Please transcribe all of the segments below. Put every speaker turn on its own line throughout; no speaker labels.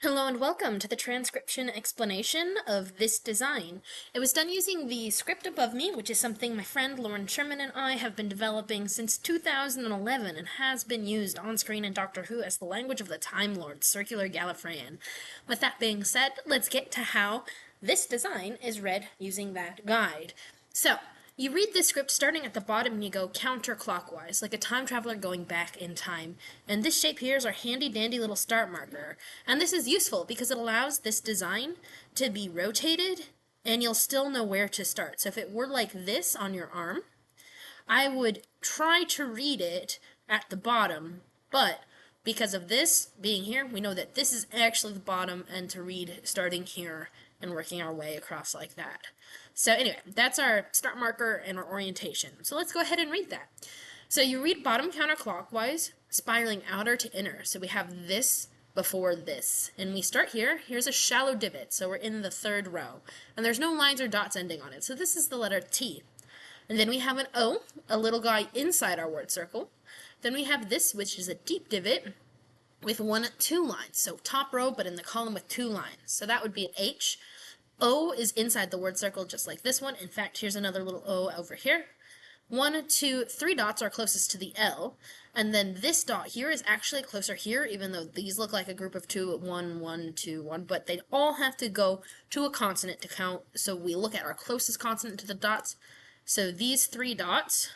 Hello and welcome to the transcription explanation of this design. It was done using the script above me, which is something my friend Lauren Sherman and I have been developing since 2011 and has been used on screen in Doctor Who as the language of the Time Lord, Circular Gallifreyan. With that being said, let's get to how this design is read using that guide. So, you read the script starting at the bottom and you go counterclockwise, like a time traveler going back in time. And this shape here is our handy dandy little start marker. And this is useful because it allows this design to be rotated and you'll still know where to start. So if it were like this on your arm, I would try to read it at the bottom, but because of this being here, we know that this is actually the bottom and to read starting here and working our way across like that. So anyway, that's our start marker and our orientation. So let's go ahead and read that. So you read bottom counterclockwise, spiraling outer to inner. So we have this before this. And we start here. Here's a shallow divot. So we're in the third row. And there's no lines or dots ending on it. So this is the letter T. And then we have an O, a little guy inside our word circle. Then we have this, which is a deep divot with two lines. So top row, but in the column with two lines. So that would be an H. O is inside the word circle, just like this one. In fact, here's another little O over here. 1, 2, 3 dots are closest to the L. And then this dot here is actually closer here, even though these look like a group of 2, 1, 1, 2, 1. But they all have to go to a consonant to count. So we look at our closest consonant to the dots. So these 3 dots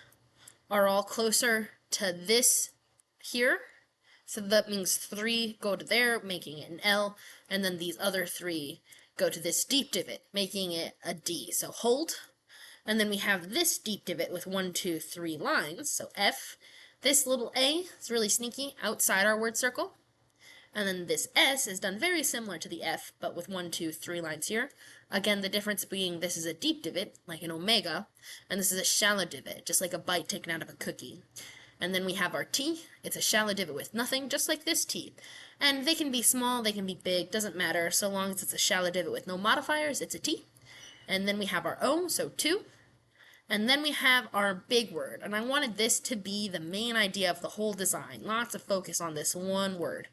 are all closer to this here. So that means 3 go to there, making it an L. And then these other 3 go to this deep divot, making it a D. So hold. And then we have this deep divot with 1, 2, 3 lines. So F. This little A is really sneaky outside our word circle. And then this S is done very similar to the F, but with 1, 2, 3 lines here. Again, the difference being this is a deep divot, like an omega, and this is a shallow divot, just like a bite taken out of a cookie. And then we have our T. It's a shallow divot with nothing, just like this T. And they can be small, they can be big, doesn't matter. So long as it's a shallow divot with no modifiers, it's a T. And then we have our O, so 2. And then we have our big word. And I wanted this to be the main idea of the whole design. Lots of focus on this one word.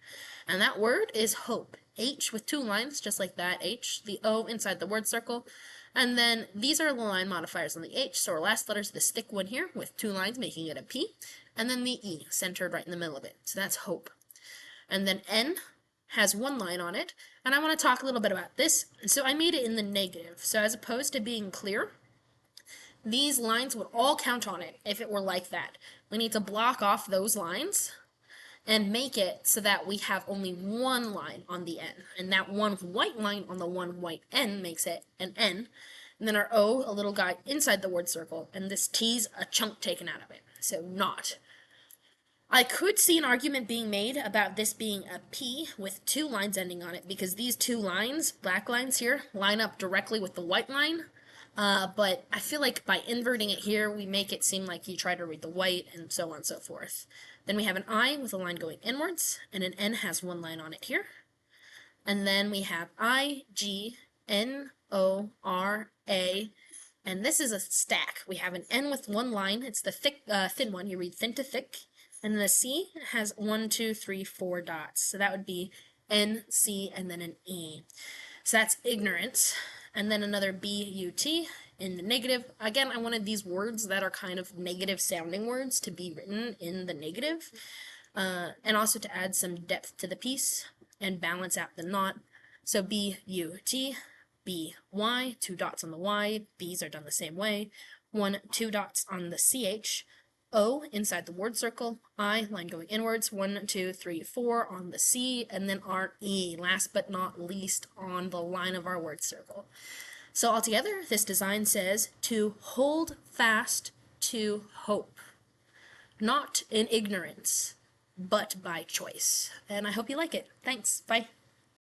And that word is hope. H with 2 lines, just like that, H. The O inside the word circle. And then these are the line modifiers on the H. So our last letter is the stick one here with 2 lines, making it a P. And then the E, centered right in the middle of it. So that's hope. And then N has 1 line on it. And I want to talk a little bit about this. So I made it in the negative. So as opposed to being clear, these lines would all count on it if it were like that. We need to block off those lines and make it so that we have only 1 line on the N. And that one white line on the one white N makes it an N. And then our O, a little guy inside the word circle. And this T's a chunk taken out of it. So not. I could see an argument being made about this being a P with 2 lines ending on it, because these 2 lines, black lines here, line up directly with the white line. But I feel like by inverting it here, we make it seem like you try to read the white, and so on and so forth. Then we have an I with a line going inwards, and an N has 1 line on it here. And then we have I, G, N, O, R, A, and this is a stack. We have an N with 1 line. It's the thin one. You read thin to thick. And the C has 1, 2, 3, 4 dots. So that would be N, C, and then an E. So that's ignorance. And then another B, U, T in the negative. Again, I wanted these words that are kind of negative sounding words to be written in the negative. And also to add some depth to the piece and balance out the knot. So B, U, T, B, Y, 2 dots on the Y. B's are done the same way. 1, 2 dots on the CH. O inside the word circle, I, line going inwards, 1, 2, 3, 4 on the C, and then our E, last but not least, on the line of our word circle. So altogether, this design says to hold fast to hope, not in ignorance, but by choice. And I hope you like it. Thanks. Bye.